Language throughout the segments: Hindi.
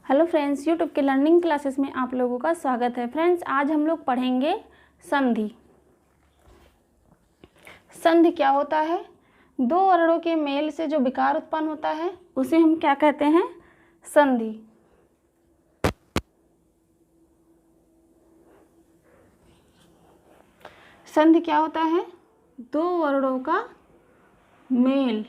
हेलो फ्रेंड्स, यूट्यूब के लर्निंग क्लासेस में आप लोगों का स्वागत है। फ्रेंड्स, आज हम लोग पढ़ेंगे संधि। संधि क्या होता है? दो वर्णों के मेल से जो विकार उत्पन्न होता है उसे हम क्या कहते हैं? संधि। संधि क्या होता है? दो वर्णों का मेल।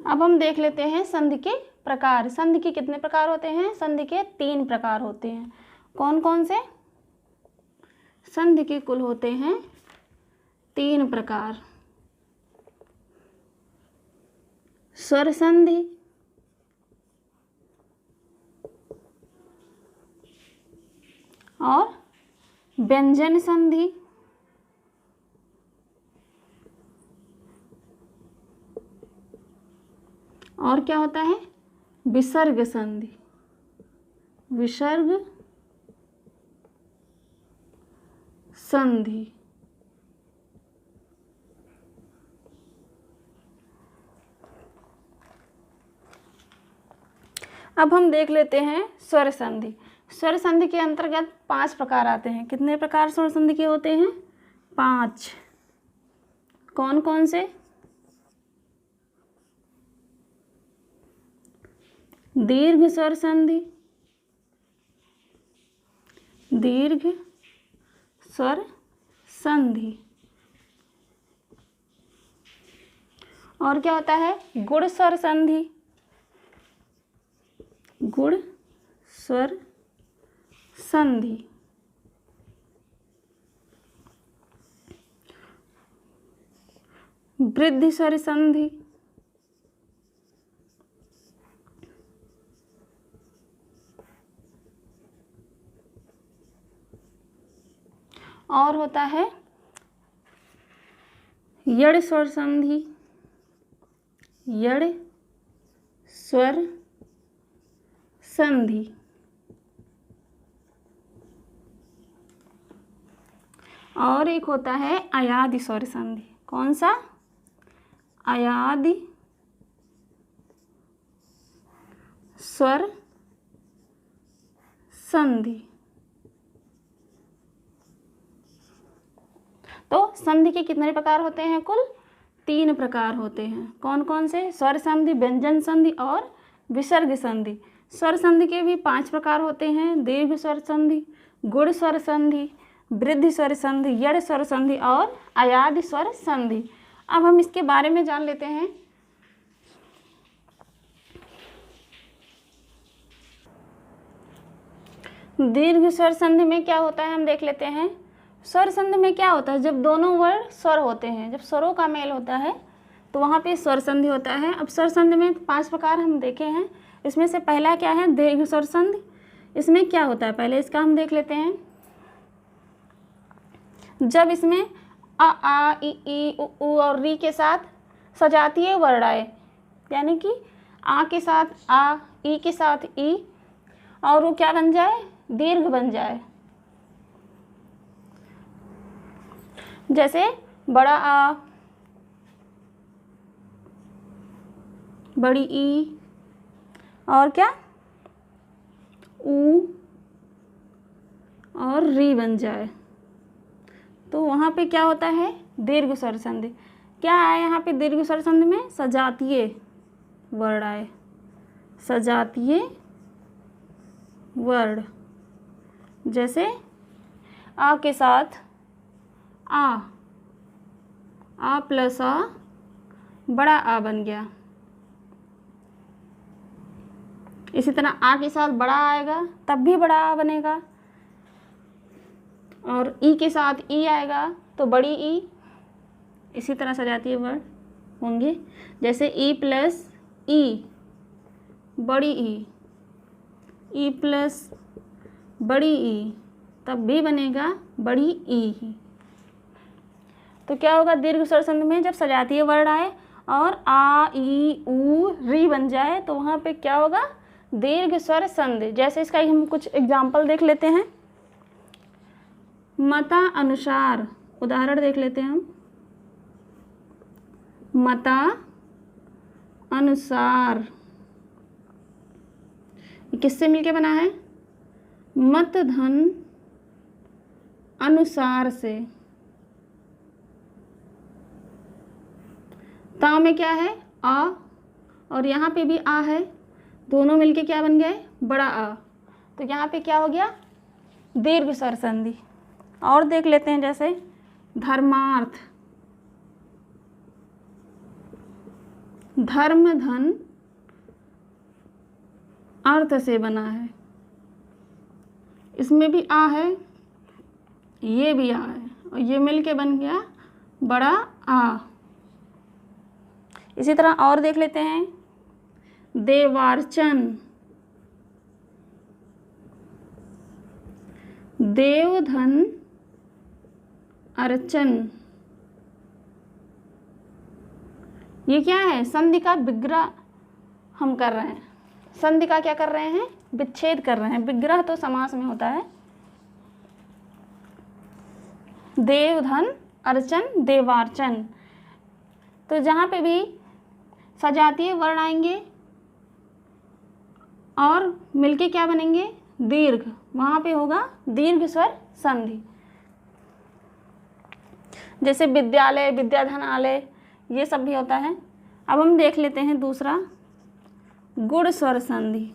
अब हम देख लेते हैं संधि के प्रकार। संधि के कितने प्रकार होते हैं? संधि के 3 प्रकार होते हैं। कौन कौन से? संधि के कुल होते हैं 3 प्रकार। स्वर संधि, और व्यंजन संधि, और क्या होता है? विसर्ग संधि। विसर्ग संधि। अब हम देख लेते हैं स्वर संधि। स्वर संधि के अंतर्गत 5 प्रकार आते हैं। कितने प्रकार स्वर संधि के होते हैं? 5। कौन कौन से? दीर्घ स्वर संधि, दीर्घ स्वर संधि। और क्या होता है? गुण स्वर संधि, गुण स्वर संधि। वृद्धि स्वर संधि, और होता है यड़ स्वर संधि, यड़ स्वर संधि। और एक होता है अयादि स्वर संधि। कौन सा? अयादि स्वर संधि। तो संधि के कितने प्रकार होते हैं? कुल 3 प्रकार होते हैं। कौन कौन से? स्वर संधि, व्यंजन संधि और विसर्ग संधि। स्वर संधि के भी 5 प्रकार होते हैं। दीर्घ स्वर संधि, गुण स्वर संधि, वृद्धि स्वर संधि, यड़ स्वर संधि और अयादि स्वर संधि। अब हम इसके बारे में जान लेते हैं। दीर्घ स्वर संधि में क्या होता है हम देख लेते हैं। स्वर संधि में क्या होता है? जब दोनों वर्ण स्वर होते हैं, जब स्वरों का मेल होता है तो वहाँ पे स्वर संधि होता है। अब स्वर संधि में 5 प्रकार हम देखे हैं। इसमें से पहला क्या है? दीर्घ स्वर संधि। इसमें क्या होता है? पहले इसका हम देख लेते हैं। जब इसमें आ ई उ और री के साथ सजातीय वर्ण आए, यानी कि आ के साथ आ, ई के साथ ई, और वो क्या बन जाए? दीर्घ बन जाए। जैसे बड़ा आ, बड़ी ई, और क्या? ऊ और री बन जाए, तो वहाँ पे क्या होता है? दीर्घ स्वर संधि। क्या आए यहाँ पे दीर्घ स्वर संधि में? सजातीय वर्ण आए, सजातीय वर्ण। जैसे आ के साथ आ प्लस आ, बड़ा आ बन गया। इसी तरह आ के साथ बड़ा आएगा तब भी बड़ा आ बनेगा, और ई के साथ ई आएगा तो बड़ी ई। इसी तरह सजातीय वर्ण होंगे। जैसे ई प्लस ई, बड़ी ई प्लस बड़ी ई, तब भी बनेगा बड़ी ई ही। तो क्या होगा? दीर्घ स्वर संधि में जब सजातीय वर्ण आए और आ ई ऊ री बन जाए तो वहाँ पे क्या होगा? दीर्घ स्वर संधि। जैसे इसका हम कुछ एग्जाम्पल देख लेते हैं। मता अनुसार, उदाहरण देख लेते हैं हम। मता अनुसार, ये किससे मिलके बना है? मत धन अनुसार से। ता में क्या है? आ, और यहाँ पे भी आ है, दोनों मिलके क्या बन गए? बड़ा आ। तो यहाँ पे क्या हो गया? दीर्घ स्वर संधि। और देख लेते हैं, जैसे धर्मार्थ, धर्म धन अर्थ से बना है, इसमें भी आ है, ये भी आ है, और ये मिलके बन गया बड़ा आ। इसी तरह और देख लेते हैं, देवार्चन, देवधन अर्चन, ये क्या है? संधि का विग्रह हम कर रहे हैं। संधि का क्या कर रहे हैं? विच्छेद कर रहे हैं। विग्रह तो समास में होता है। देवधन अर्चन, देवार्चन। तो जहाँ पे भी सजातीय वर्ण आएंगे और मिलके क्या बनेंगे? दीर्घ, वहाँ पे होगा दीर्घ स्वर संधि। जैसे विद्यालय, विद्याधनालय, ये सब भी होता है। अब हम देख लेते हैं दूसरा, गुण स्वर संधि।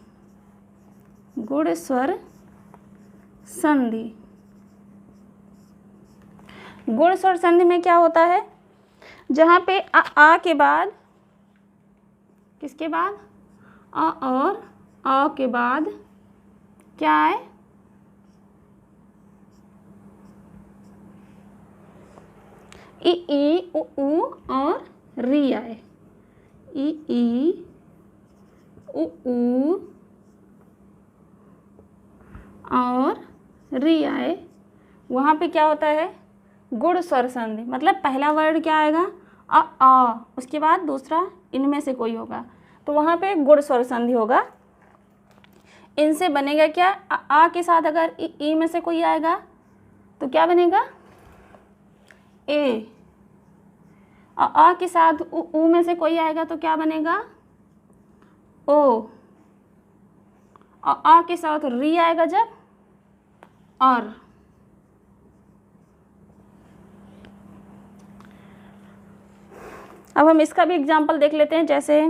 गुण स्वर संधि, गुण स्वर संधि में क्या होता है? जहाँ पे आ के बाद, किसके बाद? अ और अ के बाद क्या है? ई उ और री आए। ई उ और री आए, वहाँ पे क्या होता है? गुण स्वर संधि। मतलब पहला वर्ड क्या आएगा? आ, उसके बाद दूसरा इनमें से कोई होगा, तो वहाँ पे गुण स्वर संधि होगा। इनसे बनेगा क्या? आ के साथ अगर ई में से कोई आएगा तो क्या बनेगा? ए। आ के साथ उ में से कोई आएगा तो क्या बनेगा? ओ। आ के साथ री आएगा जब, और। अब हम इसका भी एग्जाम्पल देख लेते हैं, जैसे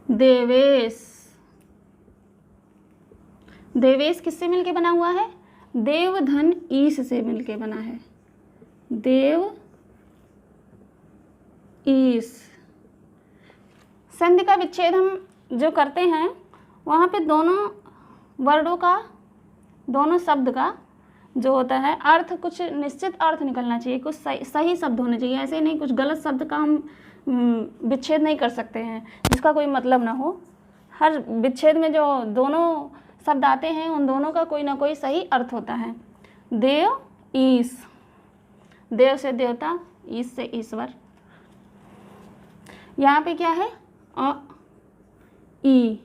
देवेश। देवेश किससे मिलके बना हुआ है? देव धन ईश से मिलके बना है। देव ईश। संधि का विच्छेद हम जो करते हैं, वहाँ पे दोनों वर्डों का, दोनों शब्द का जो होता है अर्थ, कुछ निश्चित अर्थ निकलना चाहिए, कुछ सही शब्द होने चाहिए। ऐसे नहीं कुछ गलत शब्द का हम विच्छेद नहीं कर सकते हैं जिसका कोई मतलब ना हो। हर विच्छेद में जो दोनों शब्द आते हैं उन दोनों का कोई ना कोई सही अर्थ होता है। देव ईश, देव से देवता, ईश से ईश्वर। यहाँ पे क्या है? अ ई,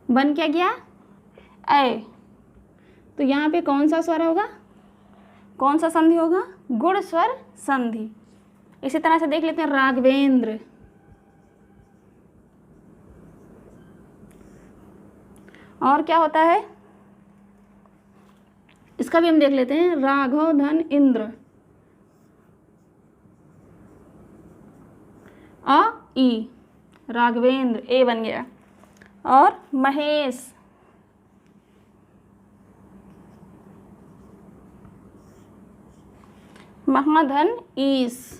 बन क्या गया? ए। तो यहाँ पे कौन सा स्वर होगा? कौन सा संधि होगा? गुण स्वर संधि। इसी तरह से देख लेते हैं राघवेंद्र। और क्या होता है? इसका भी हम देख लेते हैं, राघव धन इंद्र। अ ई, राघवेंद्र, ए बन गया। और महेश, महाधन ईश।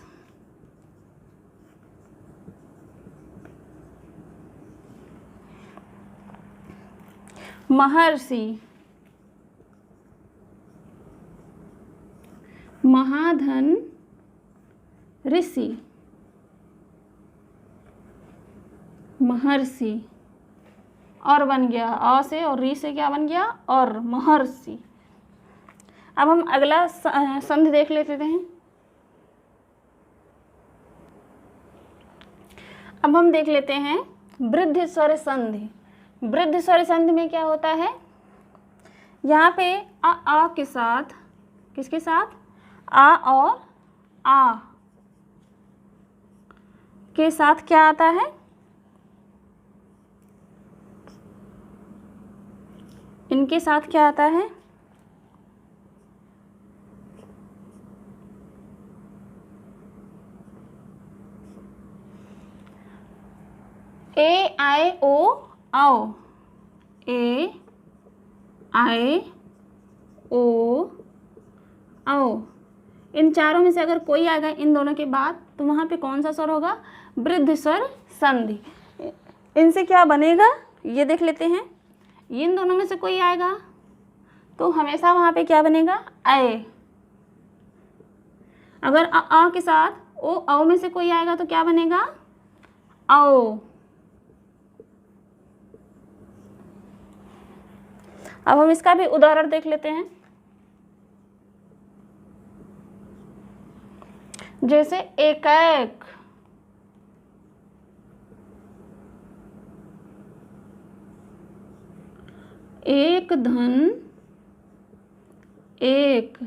महर्षि, महाधन ऋषि, महर्षि। और बन गया अ से और री से क्या बन गया? और, महर्षि। अब हम अगला संधि देख लेते हैं। अब हम देख लेते हैं वृद्धि स्वर संधि। वृद्धि स्वर संधि में क्या होता है? यहाँ पे आ के साथ किसके साथ? आ और आ के साथ क्या आता है? इनके साथ क्या आता है? ए आई ओ आओ, ए आई ओ आओ। इन चारों में से अगर कोई आएगा इन दोनों के बाद तो वहाँ पे कौन सा स्वर होगा? वृद्ध स्वर संधि। इनसे क्या बनेगा ये देख लेते हैं। इन दोनों में से कोई आएगा तो हमेशा वहाँ पे क्या बनेगा? ए। अगर आ के साथ ओ औ में से कोई आएगा तो क्या बनेगा? आओ। अब हम इसका भी उदाहरण देख लेते हैं। जैसे एकाएक, एक धन एक,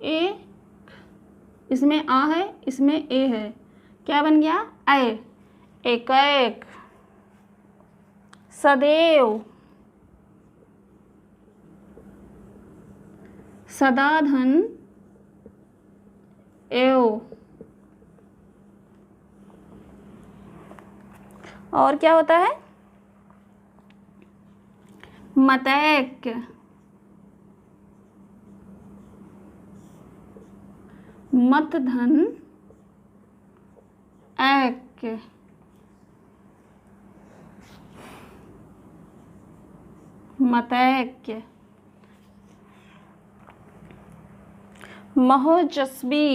ए, इसमें आ है, इसमें ए है, क्या बन गया? ए। एकाएक, सदैव, सदाधन एव। और क्या होता है? मतैक, मत धन ऐक, मतैक। महोजस्वी,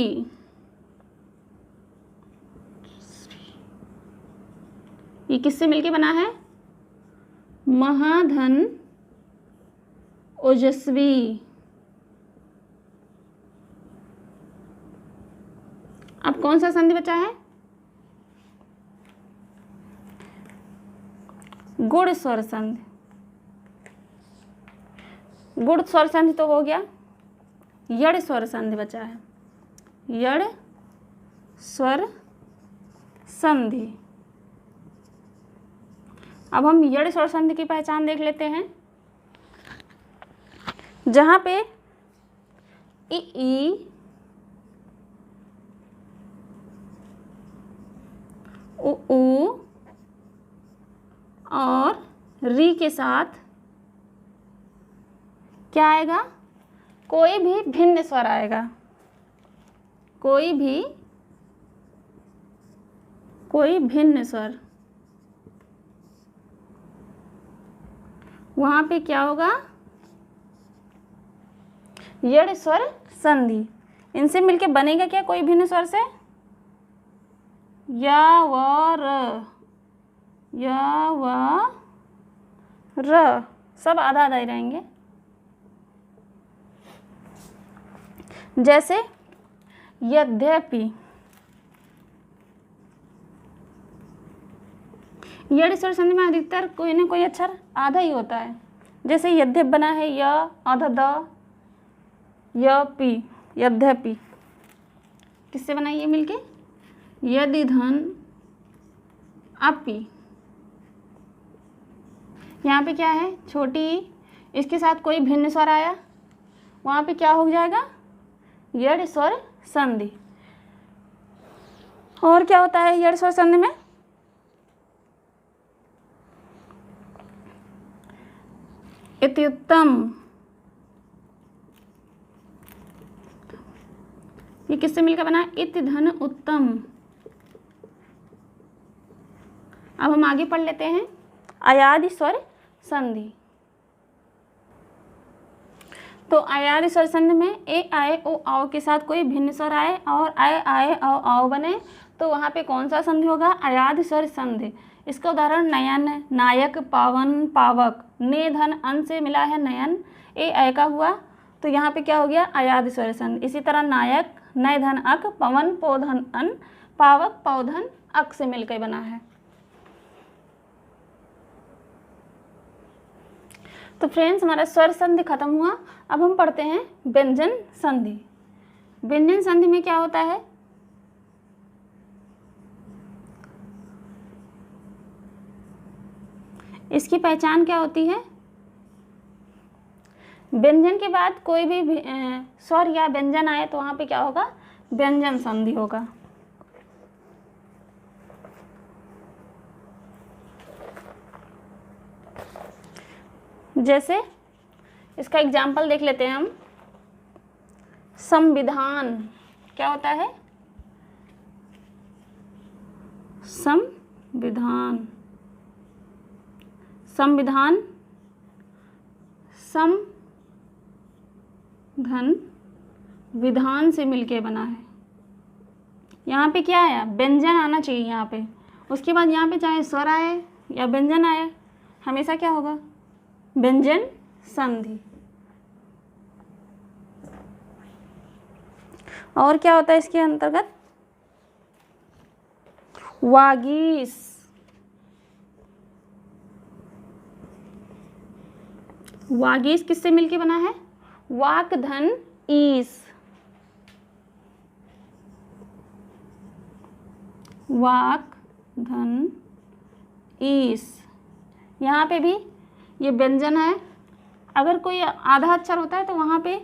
ये किससे मिलके बना है? महाधन ओजस्वी। अब कौन सा संधि बचा है? गुण स्वर संधि। गुण स्वर संधि तो हो गया, यड़ स्वर संधि बचा है। यड़ स्वर संधि। अब हम यड़ स्वर संधि की पहचान देख लेते हैं। जहाँ पे ई, उ और री के साथ क्या आएगा? कोई भी भिन्न स्वर आएगा। कोई भिन्न स्वर, वहां पे क्या होगा? यड़ स्वर संधि। इनसे मिलके बनेगा क्या कोई भिन्न स्वर से? या व र, या व र, सब आधा आधा ही रहेंगे। जैसे यद्यपि, यड़ स्वर संधि में अधिकतर कोई ना कोई अक्षर आधा ही होता है। जैसे यद्यप बना है य आधा द, य पी, यद्यपि। किससे बना ये मिलके? यदि धन अपि। यहाँ पे क्या है? छोटी, इसके साथ कोई भिन्न स्वर आया, वहाँ पे क्या हो जाएगा? यड़ स्वर संधि। और क्या होता है यड़ स्वर संधि में? इति उत्तम। ये किससे मिलकर बना? इति धन उत्तम। अब हम आगे पढ़ लेते हैं अयादि स्वर संधि। तो अयादि स्वर संधि में ए आए ओ आओ के साथ कोई भिन्न स्वर आए और आए आए आओ आओ बने तो वहाँ पे कौन सा संधि होगा? अयादि स्वर संधि। इसका उदाहरण नयन, नायक, पावन, पावक। ने धन अन से मिला है नयन, ए आय का हुआ तो यहाँ पे क्या हो गया? अयादि स्वर संधि। इसी तरह नायक, नय धन अक, पवन, पोधन अन, पावक, पौधन अक से मिलकर बना है। तो फ्रेंड्स हमारा स्वर संधि खत्म हुआ। अब हम पढ़ते हैं व्यंजन संधि। व्यंजन संधि में क्या होता है? इसकी पहचान क्या होती है? व्यंजन के बाद कोई भी स्वर या व्यंजन आए तो वहां पे क्या होगा? व्यंजन संधि होगा। जैसे इसका एग्जाम्पल देख लेते हैं हम। संविधान क्या होता है? संविधान। संविधान सम धन विधान से मिलके बना है। यहाँ पे क्या आया? व्यंजन आना चाहिए यहाँ पे। उसके बाद यहाँ पे चाहे स्वर आए या व्यंजन आए, हमेशा क्या होगा? व्यंजन संधि। और क्या होता है इसके अंतर्गत? वागीश। वागीश किससे मिलके बना है? वाक धन ईस। वाक धन ईस। यहाँ पे भी ये व्यंजन है। अगर कोई आधा अक्षर होता है तो वहाँ पे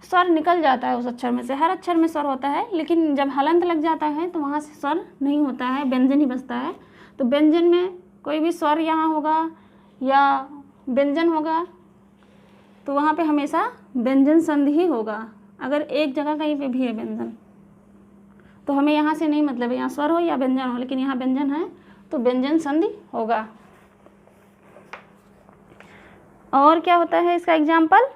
स्वर निकल जाता है उस अक्षर में से। हर अक्षर में स्वर होता है, लेकिन जब हलंत लग जाता है तो वहाँ से स्वर नहीं होता है, व्यंजन ही बचता है। तो व्यंजन में कोई भी स्वर यहाँ होगा या व्यंजन होगा तो वहाँ पे हमेशा व्यंजन संधि ही होगा। अगर एक जगह कहीं पे भी है व्यंजन तो हमें यहाँ से नहीं मतलब है, यहाँ स्वर हो या व्यंजन हो, लेकिन यहाँ व्यंजन है तो व्यंजन संधि होगा। और क्या होता है इसका एग्जाम्पल?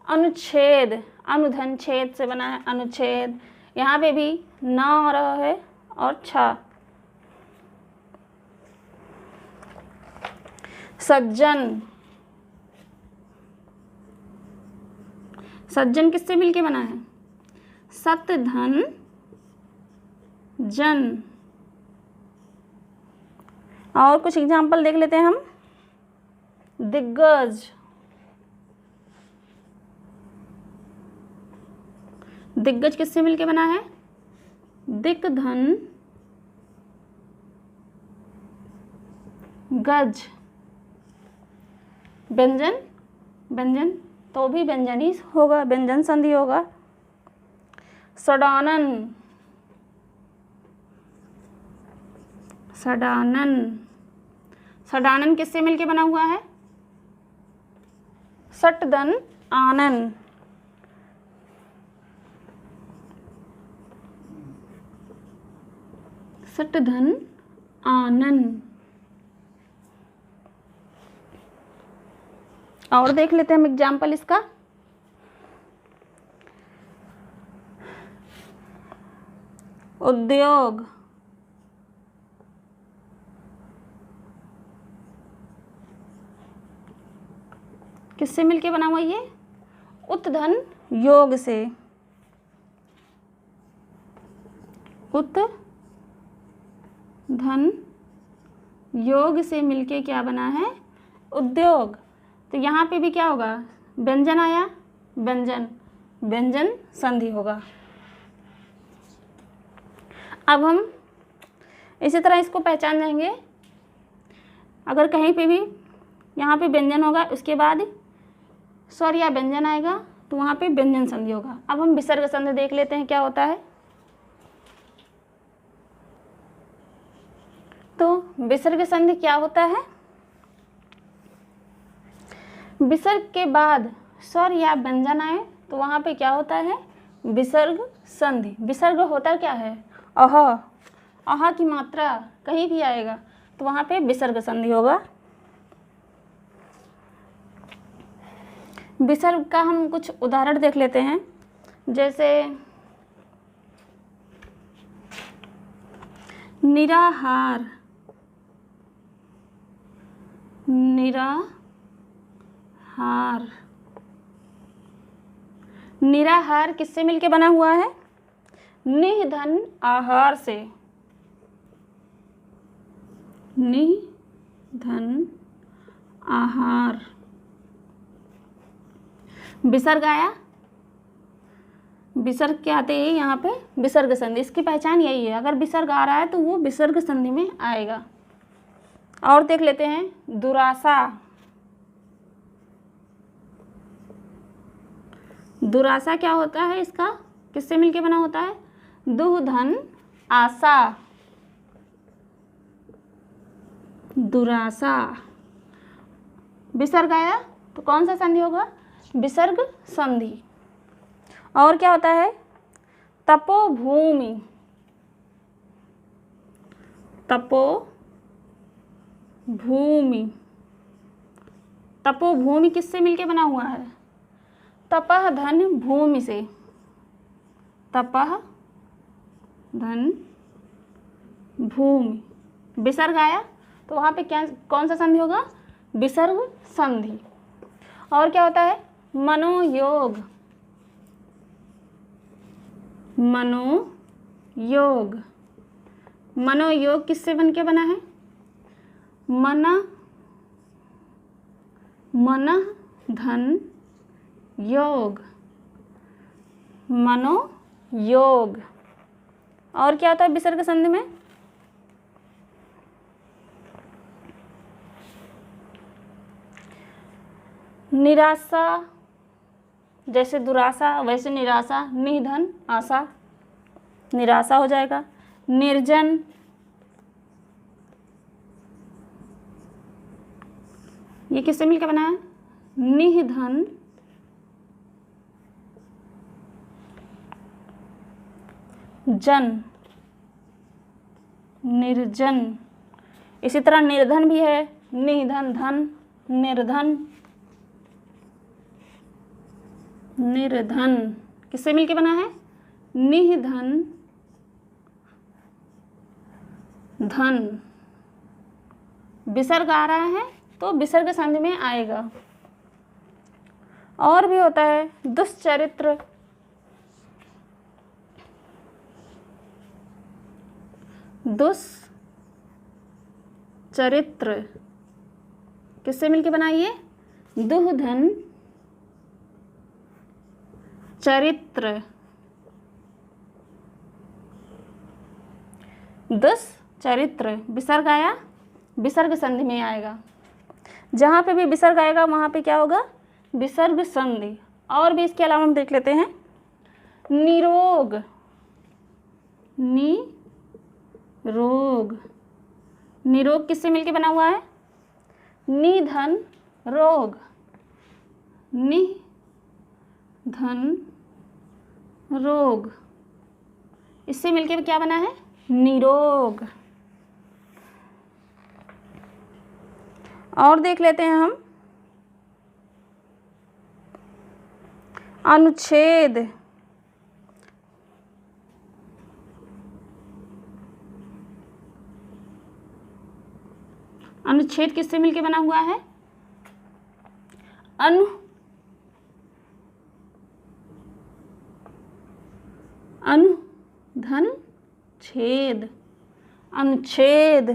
अनुच्छेद। अनुधन छेद से बना है अनुच्छेद। यहाँ पे भी न और रहा है और छ। सज्जन। सज्जन किससे मिलके बना है? सत धन जन। और कुछ एग्जाम्पल देख लेते हैं हम। दिग्गज। दिग्गज किससे मिलके बना है? दिक धन गज। व्यंजन। व्यंजन तो भी व्यंजन ही होगा, व्यंजन संधि होगा। सडानन। सडानन। सडानन किससे मिलके बना हुआ है? सटदन आनन। सटधन आनन। और देख लेते हैं हम एग्जाम्पल इसका। उद्योग। किससे मिलके बना हुआ ये? उत धन योग से। उत धन योग से मिलके क्या बना है? उद्योग। तो यहाँ पे भी क्या होगा? व्यंजन आया, व्यंजन, व्यंजन संधि होगा। अब हम इसी तरह इसको पहचान जाएंगे। अगर कहीं पे भी यहाँ पे व्यंजन होगा, उसके बाद स्वर या व्यंजन आएगा तो वहाँ पे व्यंजन संधि होगा। अब हम विसर्ग संधि देख लेते हैं क्या होता है। तो विसर्ग संधि क्या होता है? विसर्ग के बाद स्वर या व्यंजन आए तो वहाँ पे क्या होता है? विसर्ग संधि। विसर्ग होता क्या है? अह। अह की मात्रा कहीं भी आएगा तो वहाँ पे विसर्ग संधि होगा। विसर्ग का हम कुछ उदाहरण देख लेते हैं। जैसे निराहार। निराहार। निराहार किससे मिलके बना हुआ है? निधन आहार से। निधन आहार। विसर्ग आया, विसर्ग के आते ही यहाँ पे विसर्ग संधि, इसकी पहचान यही है, अगर विसर्ग आ रहा है तो वो विसर्ग संधि में आएगा। और देख लेते हैं दुरासा। दुरासा क्या होता है, इसका किससे मिलके बना होता है, दुह धन आशा, दुरासा। विसर्ग आया तो कौन सा संधि होगा, विसर्ग संधि। और क्या होता है, तपोभूमि, तपोभूमि, तपोभूमि किससे मिलके बना हुआ है, तपह धन भूमि से, तपह धन भूमि। विसर्ग आया तो वहाँ पे क्या, कौन सा संधि होगा, विसर्ग संधि। और क्या होता है, मनोयोग, मनोयोग, मनोयोग किससे बन के बना है, मन धन योग, मनोयोग। और क्या होता है विसर्ग संधि में, निराशा, जैसे दुरासा वैसे निराशा, निधन आशा, निराशा हो जाएगा। निर्जन, ये किससे मिलकर बना है, निधन जन, निर्जन। इसी तरह निर्धन भी है, निधन धन, निर्धन, निर्धन किससे मिलके बना है, निधन धन। विसर्ग आ रहा है तो विसर्ग संधि में आएगा। और भी होता है दुश्चरित्र, दुश्चरित्र किससे मिलके बनाइए, दुह धन चरित्र, दुश्चरित्र। विसर्ग आया, विसर्ग संधि में आएगा। जहाँ पे भी विसर्ग आएगा वहाँ पे क्या होगा, विसर्ग संधि। और भी इसके अलावा हम देख लेते हैं निरोग, निरोग, निरोग किससे मिलके बना हुआ है, निधन रोग, निधन रोग, इससे मिलके क्या बना है, निरोग। और देख लेते हैं हम अनुच्छेद, अनुच्छेद किससे मिलके बना हुआ है, धन छेद, अनुच्छेद।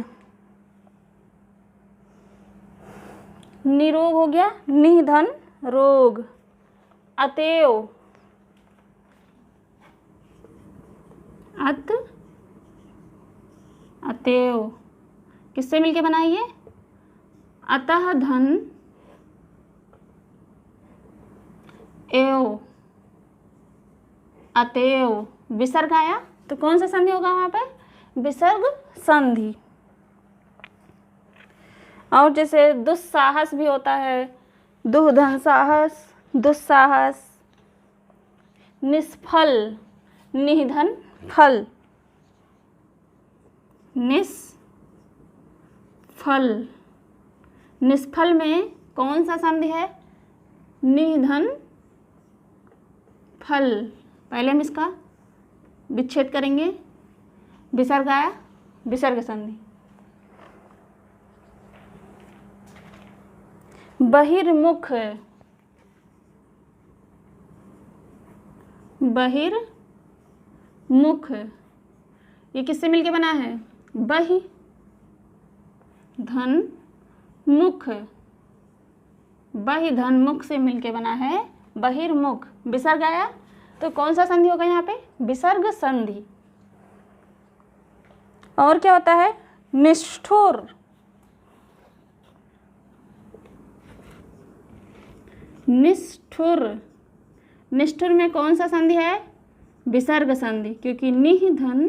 निरोग हो गया, निधन रोग। अतएव, अतएव किससे मिलके बनाइए, अतः धन एव, अतएव। विसर्ग आया तो कौन सा संधि होगा वहाँ पे, विसर्ग संधि। और जैसे दुस्साहस भी होता है, दुर्धन साहस, दुस्साहस। निष्फल, निधन फल, निष्फल। निष्फल में कौन सा संधि है, निधन फल। पहले हम इसका विच्छेद करेंगे, विसर्ग आया, विसर्ग संधि। बहिर्मुख, बहिर्मुख ये किससे मिलके बना है, बहि धन मुख, बहि धन मुख से मिलके बना है बहिर्मुख, विसर्ग आया तो कौन सा संधि होगा यहाँ पे? विसर्ग संधि। और क्या होता है? निष्ठुर, निष्ठुर, निष्ठुर में कौन सा संधि है? विसर्ग संधि, क्योंकि निह धन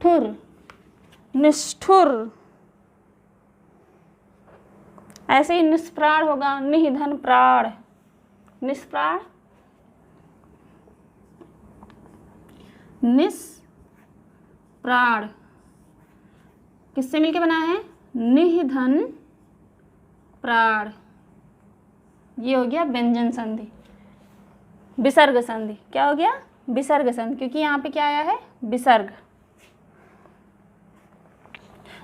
ठुर, निष्ठुर। ऐसे ही निष्प्राण होगा, निह धन प्राण, निष्प्राण, निष्प्राण किससे मिलके बना है? निह धन प्राण। ये हो गया व्यंजन संधि, विसर्ग संधि। क्या हो गया? विसर्ग संधि, क्योंकि यहाँ पे क्या आया है? विसर्ग।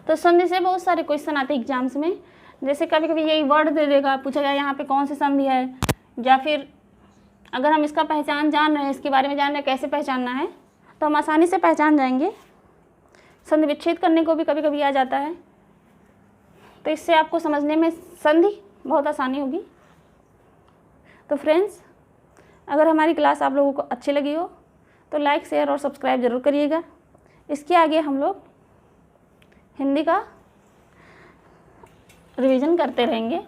तो संधि से बहुत सारे क्वेश्चन आते हैं एग्जाम्स में। जैसे कभी कभी यही वर्ड दे देगा, पूछेगा यहाँ पे कौन सी संधि है, या फिर अगर हम इसका पहचान जान रहे हैं, इसके बारे में जान रहे हैं कैसे पहचानना है, तो हम आसानी से पहचान जाएंगे। संधि विच्छेद करने को भी कभी कभी आ जाता है, तो इससे आपको समझने में संधि बहुत आसानी होगी। तो फ्रेंड्स, अगर हमारी क्लास आप लोगों को अच्छी लगी हो तो लाइक, शेयर और सब्सक्राइब ज़रूर करिएगा। इसके आगे हम लोग हिंदी का रिवीजन करते रहेंगे।